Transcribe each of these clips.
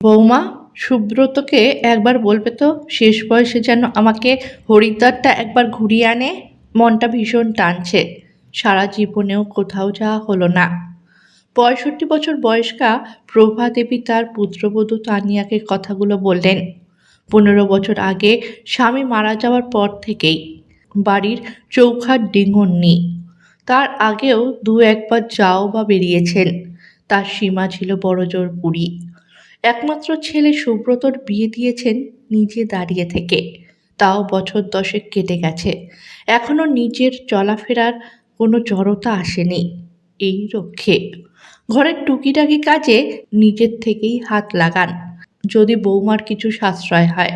বৌমা, সুব্রতকে একবার বলবে তো শেষ বয়সে যেন আমাকে হরিদ্বারটা একবার ঘুরিয়ে আনে। মনটা ভীষণ টানছে। সারা জীবনেও কোথাও যাওয়া হলো না। ৬৫ বছর বয়স্কা প্রভা দেবী তার পুত্রবধূ তানিয়াকে কথাগুলো বললেন। ১৫ বছর আগে স্বামী মারা যাওয়ার পর থেকেই বাড়ির চৌখাট ডিঙোননি। তার আগেও দু একবার যাও বা বেরিয়েছেন। তার সীমা ছিল বড়জোর পুরী। একমাত্র ছেলে সুব্রতর বিয়ে দিয়েছেন নিজে দাঁড়িয়ে থেকে। তাও বছর ১০ কেটে গেছে। এখনো নিজের চলাফেরার কোনো জড়তা আসেনি। এই রক্ষে ঘরের টুকিটাকি কাজে নিজের থেকেই হাত লাগান, যদি বৌমার কিছু সাশ্রয় হয়।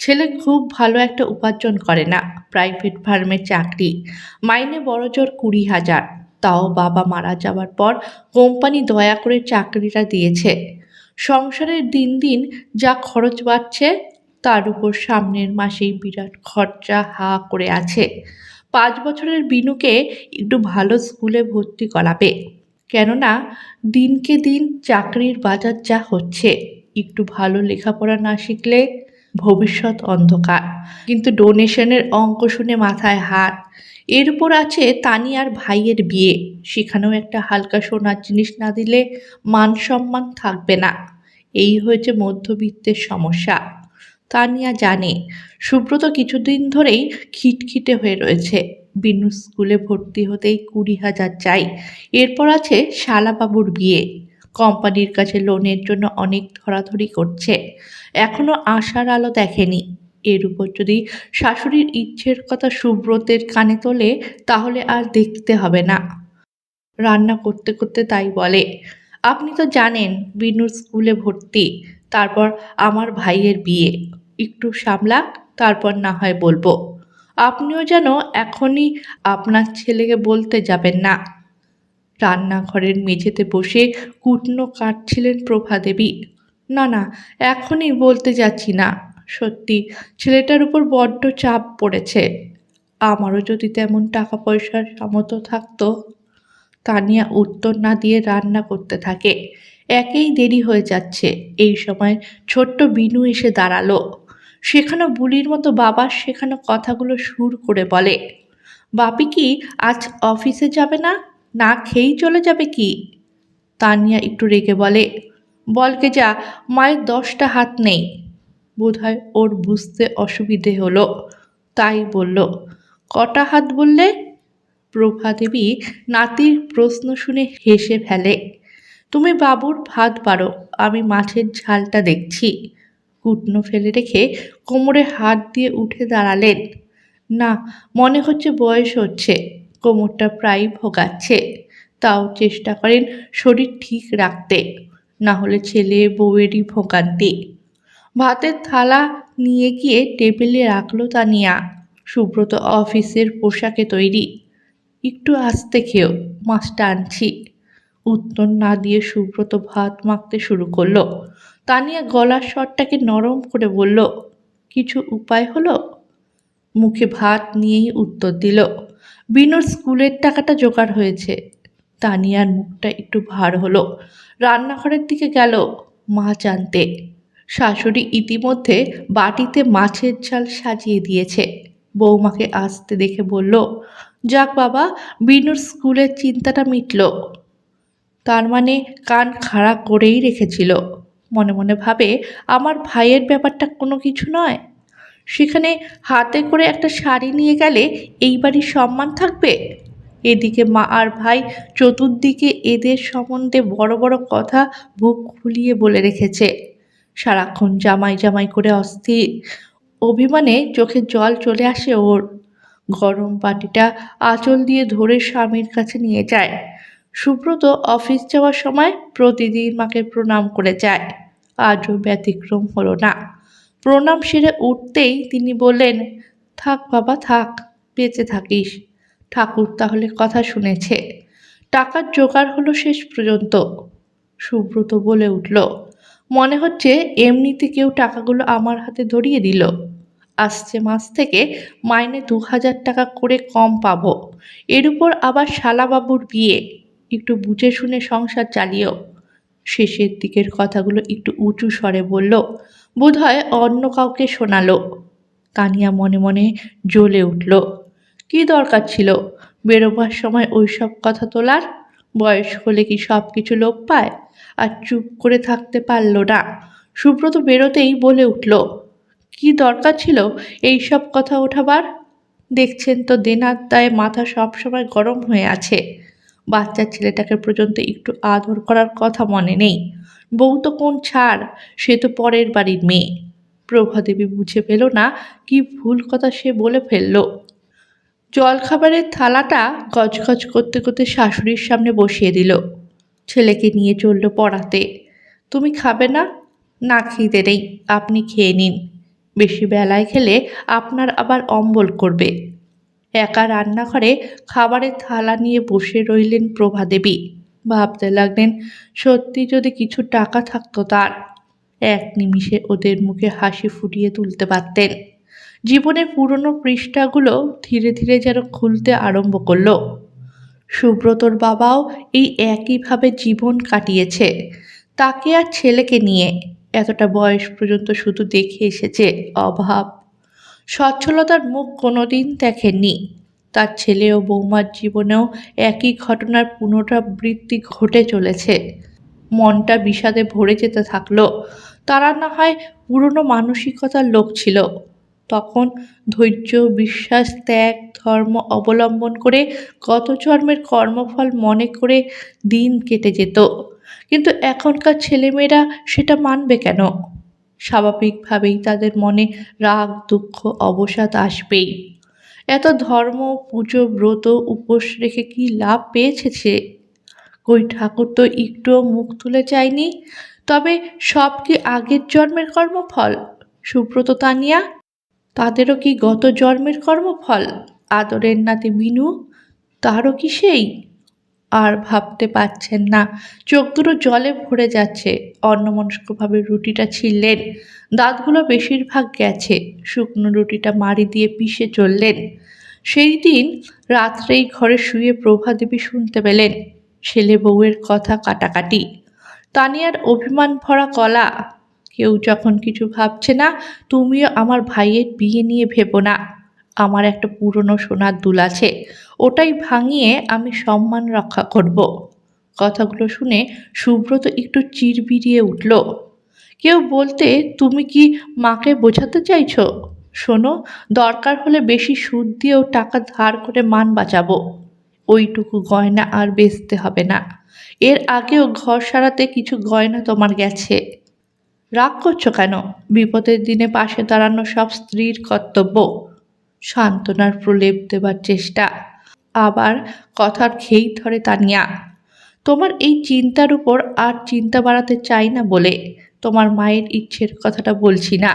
ছেলে খুব ভালো একটা উপার্জন করে না, প্রাইভেট ফার্মে চাকরি, মাইনে বড়জোর ২০,০০০। তাও বাবা মারা যাওয়ার পর কোম্পানি দয়া করে চাকরিটা দিয়েছে। সংসারের দিন দিন যা খরচ বাড়ছে, তার উপর সামনের মাসেই বিরাট খরচা হা করে আছে। ৫ বছরের বিনুকে একটু ভালো স্কুলে ভর্তি করাবে, কেননা দিনকে দিন চাকরির বাজার যা হচ্ছে, একটু ভালো লেখাপড়া না শিখলে ভবিষ্যৎ অন্ধকার। কিন্তু ডোনেশনের অঙ্ক শুনে মাথায় হাত। এর উপর আছে তানিয়ার ভাইয়ের বিয়ে, সেখানেও একটা হালকা সোনার জিনিস না দিলে মান সম্মান থাকবে না। এই হয়েছে মধ্যবিত্তের সমস্যা। তানিয়া জানে সুব্রত কিছুদিন ধরেই খিটখিটে হয়ে রয়েছে। বিনু স্কুলে ভর্তি হতেই ২০,০০০ চাই। এরপর আছে শালাবাবুর বিয়ে, কোম্পানির কাছে লোনের জন্য অনেক ধরাধরি করছে, এখনো আশার আলো দেখেনি। এর উপর যদি শাশুড়ির ইচ্ছের কথা সুব্রতের কানে তোলে, তাহলে আর দেখতে হবে না। রান্না করতে করতে তাই বলে, আপনি তো জানেন বিনুর স্কুলে ভর্তি, তারপর আমার ভাইয়ের বিয়ে, একটু সামলাক, তারপর না হয় বলবো। আপনিও যেন এখনই আপনার ছেলেকে বলতে যাবেন না। রান্নাঘরের মেঝেতে বসে কুটনো কাটছিলেন প্রভাদেবী। না না, এখনই বলতে যাচ্ছি না। সত্যি ছেলেটার উপর বড্ড চাপ পড়েছে। আমারও যদি তেমন টাকা পয়সার সামর্থ্য থাকতো। তানিয়া উত্তর না দিয়ে রান্না করতে থাকে। একেই দেরি হয়ে যাচ্ছে। এই সময় ছোট্ট বিনু এসে দাঁড়ালো। শেখানো বুলির মতো বাবার শেখানো কথাগুলো সুর করে বলে, বাপি কি আজ অফিসে যাবে না? না খেয়েই চলে যাবে কি? তানিয়া একটু রেগে বলে, বলকে যা, মায়ের ১০টা হাত নেই। বোধহয় ওর বুঝতে অসুবিধে হলো, তাই বলল, কটা হাত বললে? প্রভাদেবী নাতির প্রশ্ন শুনে হেসে ফেলে। তুমি বাবুর ভাত পারো, আমি মাছের ঝালটা দেখছি। কুটনো ফেলে রেখে কোমরে হাত দিয়ে উঠে দাঁড়ালেন। না, মনে হচ্ছে বয়স হচ্ছে, কোমরটা প্রায় ভোগাচ্ছে। তাও চেষ্টা করেন শরীর ঠিক রাখতে, না হলে ছেলে বউয়েরই ভোগান্তি। ভাতের থালা নিয়ে গিয়ে টেবিলে রাখলো তানিয়া। সুব্রত অফিসের পোশাকে তৈরি। একটু আস্তে খেও, মাছটা আনছি। উত্তর না দিয়ে সুব্রত ভাত মাখতে শুরু করলো। তানিয়া গলার স্বরটাকে নরম করে বলল, কিছু উপায় হলো? মুখে ভাত নিয়েই উত্তর দিল, বিনুর স্কুলের টাকাটা জোগাড় হয়েছে। তানিয়ার মুখটা একটু ভার হলো। রান্নাঘরের দিকে গেল মাছ আনতে। শাশুড়ি ইতিমধ্যে বাটিতে মাছের ঝাল সাজিয়ে দিয়েছে। বৌমাকে আসতে দেখে বলল, যাক বাবা, বিনুর স্কুলের চিন্তাটা মিটল। তার মানে কান খাড়া করেই রেখেছিল। মনে মনে ভাবে, আমার ভাইয়ের ব্যাপারটা কোনো কিছু নয়। সেখানে হাতে করে একটা শাড়ি নিয়ে গেলে এই বাড়ির সম্মান থাকবে। এদিকে মা আর ভাই চতুর্দিকে এদের সম্বন্ধে বড় বড় কথা বুক ফুলিয়ে বলে রেখেছে। সারাক্ষণ জামাই জামাই করে অস্থির। অভিমানে চোখে জল চলে আসে ওর। গরম বাটিটা আঁচল দিয়ে ধরে স্বামীর কাছে নিয়ে যায়। সুব্রত অফিস যাওয়ার সময় প্রতিদিন মাকে প্রণাম করে যায়। আজও ব্যতিক্রম হলো না। প্রণাম সেরে উঠতেই তিনি বললেন, থাক বাবা থাক, বেঁচে থাকিস। ঠাকুর তাহলে কথা শুনেছে। টাকার জোগাড় হলো শেষ পর্যন্ত। সুব্রত বলে উঠল, মনে হচ্ছে এমনিতে কেউ টাকাগুলো আমার হাতে ধরিয়ে দিল। আসছে মাস থেকে মাইনে ২,০০০ টাকা করে কম পাবো। এর উপর আবার শালাবাবুর বিয়ে, একটু বুঝে শুনে সংসার চালিও। শেষের দিকের কথাগুলো একটু উঁচু স্বরে বলল, বোধহয় অন্য কাউকে শোনালো। তানিয়া মনে মনে জ্বলে উঠল। কি দরকার ছিল বেরোবার সময় ওইসব কথা তোলার? বয়স হলে কি সব কিছু লোপ পায়? আর চুপ করে থাকতে পারল না। সুব্রত বেরোতেই বলে উঠল, কি দরকার ছিল এইসব কথা ওঠাবার? দেখছেন তো দেনার দায়ে মাথা সবসময় গরম হয়ে আছে। বাচ্চা ছেলেটাকে পর্যন্ত একটু আদর করার কথা মনে নেই। বউ তো কোন ছাড়, সে তো পরের বাড়ির মেয়ে। প্রভাদেবী বুঝে পেল না কি ভুল কথা সে বলে ফেলল। জলখাবারের থালাটা গজগজ করতে করতে শাশুড়ির সামনে বসিয়ে দিল। ছেলেকে নিয়ে চলল পড়াতে। তুমি খাবে না? না, খিদে নেই, আপনি খেয়ে নিন। বেশি বেলায় খেলে আপনার আবার অম্বল করবে। একা রান্নাঘরে খাবারের থালা নিয়ে বসে রইলেন প্রভাদেবী। ভাবতে লাগলেন, সত্যি যদি কিছু টাকা থাকতো তার, এক নিমিষে ওদের মুখে হাসি ফুটিয়ে তুলতে পারতেন। জীবনের পুরনো পৃষ্ঠাগুলো ধীরে ধীরে যেন খুলতে আরম্ভ করলো। সুব্রতর বাবাও এই একইভাবে জীবন কাটিয়েছে, তাকে আর ছেলেকে নিয়ে। এতটা বয়স পর্যন্ত শুধু দেখে এসেছে অভাব, সচ্ছলতার মুখ কোনোদিন দেখেননি। তার ছেলে ও বৌমার জীবনেও একই ঘটনার পুনরাবৃত্তি ঘটে চলেছে। মনটা বিষাদে ভরে যেতে থাকলো। তারা না হয় পুরনো মানসিকতার লোক ছিল, তখন ধৈর্য, বিশ্বাস, ত্যাগ, ধর্ম অবলম্বন করে গত জন্মের কর্মফল মনে করে দিন কেটে যেত। কিন্তু এখনকার ছেলেমেয়েরা সেটা মানবে কেন? স্বাভাবিকভাবেই তাদের মনে রাগ, দুঃখ, অবসাদ আসবেই। এত ধর্ম, পুজো, ব্রত, উপোস রেখে কি লাভ পেয়েছে সে? কই ঠাকুর তো একটুও মুখ তুলে চায়নি। তবে সব কি আগের জন্মের কর্মফল? সুব্রত, তানিয়া, তাদেরও কি গত জন্মের কর্মফল? আদরের নাতি বিনু, তারও কি সেই? আর ভাবতে পারছেন না, চোখ দুটো জলে ভরে যাচ্ছে। অন্যমনস্কভাবে রুটিটা ছিললেন। দাঁতগুলো বেশিরভাগ গেছে। শুকনো রুটিটা মাড়ি দিয়ে পিষে চললেন। সেই দিন রাত্রেই ঘরে শুয়ে প্রভাদেবী শুনতে পেলেন ছেলে বউয়ের কথা কাটাকাটি, তানিয়ার অভিমান ভরা গলা। কেউ যখন কিছু ভাবছে না, তুমিও আমার ভাইয়ের বিয়ে নিয়ে ভেবো না। আমার একটা পুরনো সোনার দুল আছে, ওটাই ভাঙিয়ে আমি সম্মান রক্ষা করব। কথাগুলো শুনে সুব্রত একটু চিড়বিড়িয়ে উঠল। কেউ বলতে, তুমি কি মাকে বোঝাতে চাইছো? শোনো, দরকার হলে বেশি সুদ দিয়েও টাকা ধার করে মান বাঁচাবো। ওইটুকু গয়না আর বেচতে হবে না। এর আগেও ঘর সারাতে কিছু গয়না তোমার গেছে। রাগ করছো কেন? বিপদের দিনে পাশে দাঁড়ানো সব স্ত্রীর কর্তব্য। সান্ত্বনার প্রলেপ দেবার চেষ্টা। আবার কথার খেই ধরে তানিয়া। তোমার এই চিন্তার উপর আর চিন্তা বাড়াতে চাই না বলে তোমার মায়ের ইচ্ছের কথাটা বলছি না।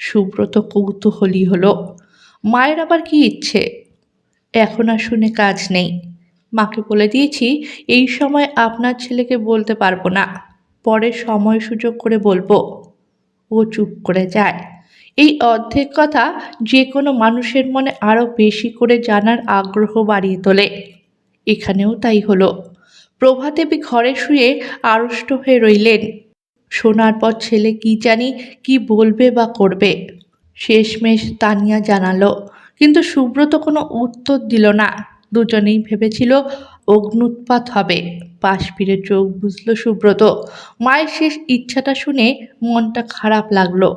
সুব্রত কৌতূহলী হলো। মায়ের আবার কি ইচ্ছে? এখন আর শুনে কাজ নেই। মাকে বলে দিয়েছি এই সময় আপনার ছেলেকে বলতে পারবো না, পরে সময় সুযোগ করে বলবো। ও চুপ করে যায়। এই অর্ধেক কথা যে কোনো মানুষের মনে আরও বেশি করে জানার আগ্রহ বাড়িয়ে তোলে। এখানেও তাই হলো। প্রভাদেবী ঘরে শুয়ে আড়ষ্ট হয়ে রইলেন। শোনার পর ছেলে কি জানি কি বলবে বা করবে। শেষমেশ তানিয়া জানালো, কিন্তু সুব্রত কোনো উত্তর দিল না। দুজনেই ভেবেছিল অগ্নুৎপাত হবে। পাশ ফিরে চোখ বুঝল সুব্রত। মায়ের শেষ ইচ্ছাটা শুনে মনটা খারাপ লাগলো।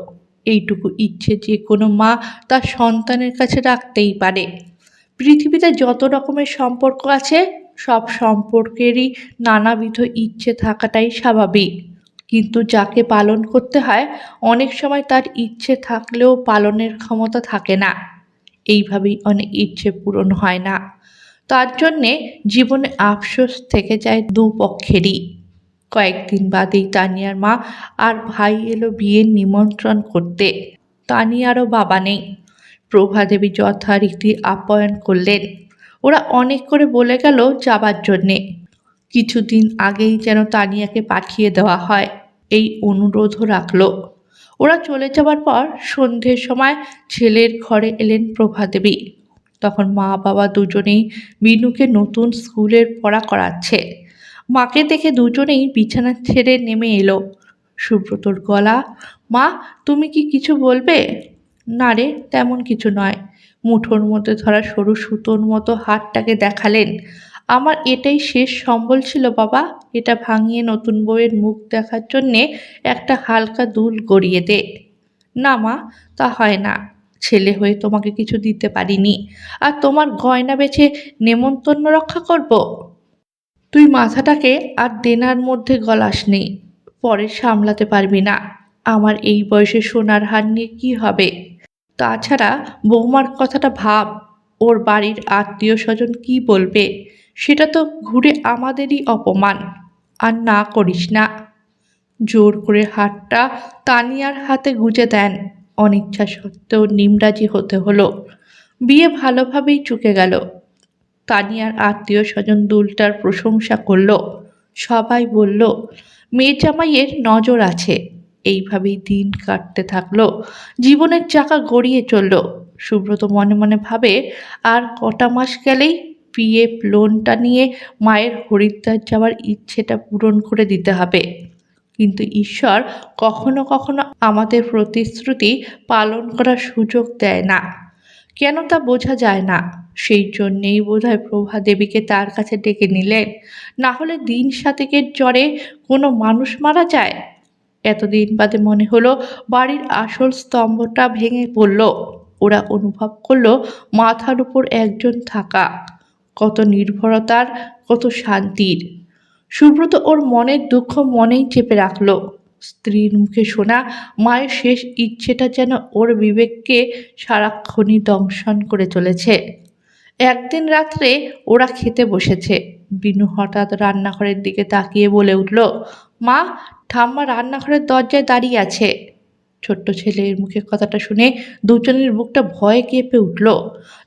এইটুকু ইচ্ছে যে কোনো মা তার সন্তানের কাছে রাখতেই পারে। পৃথিবীতে যত রকমের সম্পর্ক আছে, সব সম্পর্কেরই নানাবিধ ইচ্ছে থাকাটাই স্বাভাবিক। কিন্তু যাকে পালন করতে হয়, অনেক সময় তার ইচ্ছে থাকলেও পালনের ক্ষমতা থাকে না। এইভাবেই অনেক ইচ্ছে পূরণ হয় না। তার জন্যে জীবনে আফসোস থেকে যায় দুপক্ষেরই। কয়েকদিন বাদেই তানিয়ার মা আর ভাই এলো বিয়ের নিমন্ত্রণ করতে। তানিয়ারও বাবা নেই। প্রভাদেবী যথারীতি আপ্যায়ন করলেন। ওরা অনেক করে বলে গেল যাবার জন্যে। কিছুদিন আগেই যেন তানিয়াকে পাঠিয়ে দেওয়া হয়, এই অনুরোধও রাখলো। ওরা চলে যাবার পর সন্ধ্যের সময় ছেলের ঘরে এলেন প্রভাদেবী। তখন মা বাবা দুজনেই বিনুকে নতুন স্কুলের পড়া করাচ্ছে। মাকে দেখে দুজনেই বিছানা ছেড়ে নেমে এলো। সুব্রতর গলা, মা তুমি কি কিছু বলবে? না রে, তেমন কিছু নয়। মুঠোর মধ্যে ধরা সরু সুতোর মতো হাতটাকে দেখালেন। আমার এটাই শেষ সম্বল ছিল বাবা, এটা ভাঙিয়ে নতুন বউয়ের মুখ দেখার জন্যে একটা হালকা দুল গড়িয়ে দে। না মা, তা হয় না। ছেলে হয়ে তোমাকে কিছু দিতে পারিনি, আর তোমার গয়না বেচে নেমন্তন্ন রক্ষা করব? তুই মাথাটাকে আর দেনার মধ্যে গলাস নি, পরে সামলাতে পারবি না। আমার এই বয়সে সোনার হার নিয়ে কি হবে? তাছাড়া বৌমার কথাটা ভাব, ওর বাড়ির আত্মীয় স্বজন কি বলবে? সেটা তো ঘুরে আমাদেরই অপমান। আর না করিস না। জোর করে হাতটা তানিয়ার হাতে গুজে দেন। অনিচ্ছা সত্ত্বেও নিমরাজি হতে হলো। বিয়ে ভালোভাবেই চুকে গেল। তানিয়ার আত্মীয় স্বজন দুলটার প্রশংসা করল। সবাই বলল মেয়ে জামাইয়ের নজর আছে। এইভাবেই দিন কাটতে থাকলো। জীবনের চাকা গড়িয়ে চলল। সুব্রত মনে মনে ভাবে আর কটা মাস গেলেই পিএফ লোনটা নিয়ে মায়ের হরিদ্বার যাওয়ার ইচ্ছেটা পূরণ করে দিতে হবে। কিন্তু ঈশ্বর কখনো কখনো আমাদের প্রতিশ্রুতি পালন করার সুযোগ দেয় না। কেন তা বোঝা যায় না। সেই জন্যেই বোধহয় প্রভা দেবীকে তার কাছে ডেকে নিলেন। না হলে দিন সাতেকের জ্বরে কোনো মানুষ মারা যায়? এতদিন বাদে মনে হলো বাড়ির আসল স্তম্ভটা ভেঙে পড়ল। ওরা অনুভব করলো মাথার উপর একজন থাকা, কত নির্ভরতার, কত শান্তির। সুব্রত ওর মনের দুঃখ মনেই চেপে রাখল। স্ত্রীর মুখে শোনা মায়ের শেষ ইচ্ছেটা যেন ওর বিবেককে সারাক্ষণই দংশন করে চলেছে। একদিন রাত্রে ওরা খেতে বসেছে। বিনু হঠাৎ রান্নাঘরের দিকে তাকিয়ে বলে উঠল, মা, ঠাম্মা রান্নাঘরের দরজায় দাঁড়িয়ে আছে। ছোট্ট ছেলের মুখে কথাটা শুনে দুজনের বুকটা ভয়ে কেঁপে উঠল।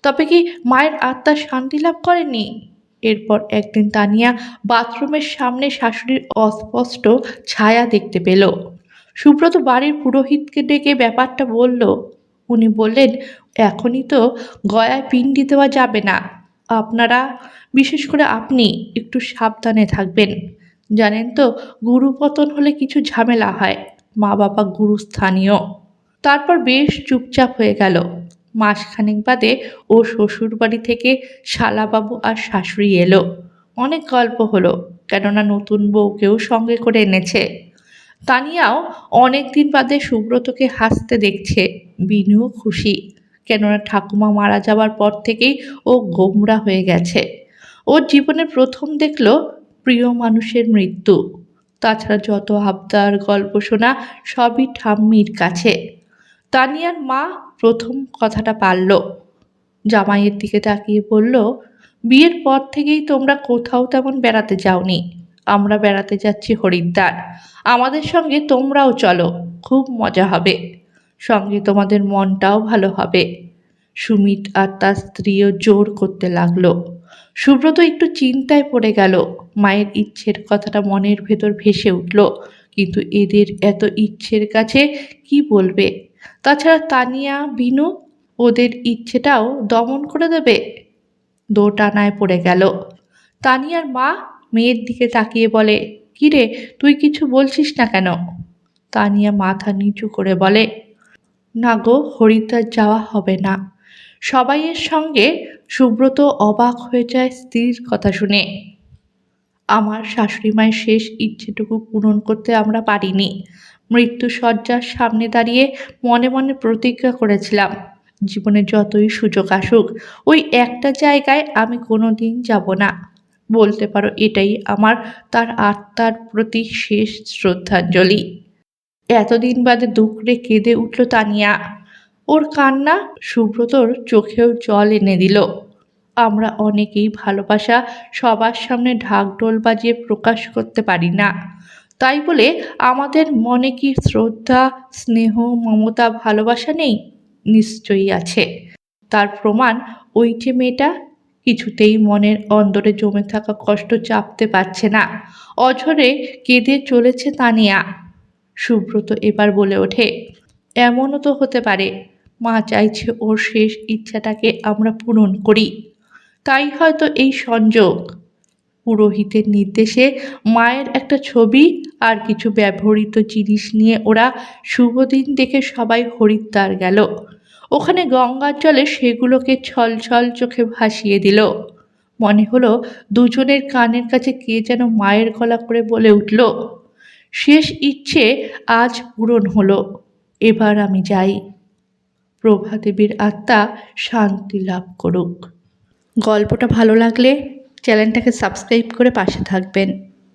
তবে কি মায়ের আত্মা শান্তি লাভ করেনি? এরপর একদিন তানিয়া বাথরুমের সামনে শাশুড়ির অস্পষ্ট ছায়া দেখতে পেল। সুব্রত বাড়ির পুরোহিতকে ডেকে ব্যাপারটা বলল। উনি বললেন, এখনই তো গয়ায় পিণ্ডি দেওয়া যাবে না। আপনারা, বিশেষ করে আপনি, একটু সাবধানে থাকবেন। জানেন তো, গুরুপতন হলে কিছু ঝামেলা হয়। মা বাবা গুরুস্থানীয়। তারপর বেশ চুপচাপ হয়ে গেল। মাসখানেক বাদে ও শ্বশুর বাড়ি থেকে শালাবাবু আর শাশুড়ি এলো। অনেক গল্প হলো, কেননা নতুন বউকেও সঙ্গে করে এনেছে। তানিয়াও অনেক দিন বাদে সুব্রতকে হাসতে দেখছে। বিনুও খুশি, কেননা ঠাকুমা মারা যাওয়ার পর থেকেই ও গোমরা হয়ে গেছে। ওর জীবনে প্রথম দেখলো প্রিয় মানুষের মৃত্যু। তাছাড়া যত আবদার গল্প শোনা সবই ঠাম্মির কাছে। তানিয়ার মা প্রথম কথাটা পারল। জামাইয়ের দিকে তাকিয়ে বলল, বিয়ের পর থেকেই তোমরা কোথাও তেমন বেড়াতে যাওনি। আমরা বেড়াতে যাচ্ছি হরিদ্বার। আমাদের সঙ্গে তোমরাও চলো, খুব মজা হবে। সঙ্গে তোমাদের মনটাও ভালো হবে। সুমিত আর তার স্ত্রীও জোর করতে লাগলো। সুব্রত একটু চিন্তায় পড়ে গেল। মায়ের ইচ্ছের কথাটা মনের ভেতর ভেসে উঠল, কিন্তু এদের এত ইচ্ছের কাছে কি বলবে? তাছাড়া তানিয়া, বিনু, ওদের ইচ্ছেটাও দমন করে দেবে। দোটানায় পড়ে গেল। তানিয়ার মা মেয়ের দিকে তাকিয়ে বলে, কিরে, তুই কিছু বলছিস না কেন? তানিয়া মাথা নিচু করে বলে, না গো, হরিদ্বার যাওয়া হবে না। সবাইয়ের সঙ্গে সুব্রত অবাক হয়ে যায় স্ত্রীর কথা শুনে। আমার শাশুড়ি মায়ের শেষ ইচ্ছেটুকু পূরণ করতে আমরা পারিনি। মৃত্যুশয্যার সামনে দাঁড়িয়ে মনে মনে প্রতিজ্ঞা করেছিলাম, জীবনে যতই সুযোগ আসুক ওই একটা জায়গায় আমি কোনো দিন যাব না। বলতে পারো এটাই আমার তার আত্মার প্রতি শেষ শ্রদ্ধাঞ্জলি। এতদিন বাদে দুকড়ে কেঁদে উঠল তানিয়া। ওর কান্না সুব্রতর চোখেও জল এনে দিল। আমরা অনেকেই ভালোবাসা সবার সামনে ঢাকঢোল বাজিয়ে প্রকাশ করতে পারি না। তাই বলে আমাদের মনে কি শ্রদ্ধা, স্নেহ, মমতা, ভালোবাসা নেই? নিশ্চয়ই আছে। তার প্রমাণ ওই যে মেয়েটা কিছুতেই মনের অন্দরে জমে থাকা কষ্ট চাপতে পারছে না। অঝরে কেঁদে চলেছে তানিয়া। সুব্রত এবার বলে ওঠে, এমনও তো হতে পারে মা চাইছে ওর শেষ ইচ্ছাটাকে আমরা পূরণ করি। তাই হয়তো এই সংযোগ। পুরোহিতের নির্দেশে মায়ের একটা ছবি আর কিছু ব্যবহৃত জিনিস নিয়ে ওরা শুভদিন দেখে সবাই হরিদ্বার গেল। ওখানে গঙ্গার জলে সেগুলোকে ছলছল চোখে ভাসিয়ে দিল। মনে হলো দুজনের কানের কাছে কে যেন মায়ের গলা করে বলে উঠল, শেষ ইচ্ছে আজ পূরণ হলো, এবার আমি যাই। প্রভাদেবীর আত্মা শান্তি লাভ করুক। গল্পটা ভালো লাগলে চ্যানেলটাকে সাবস্ক্রাইব করে পাশে থাকবেন।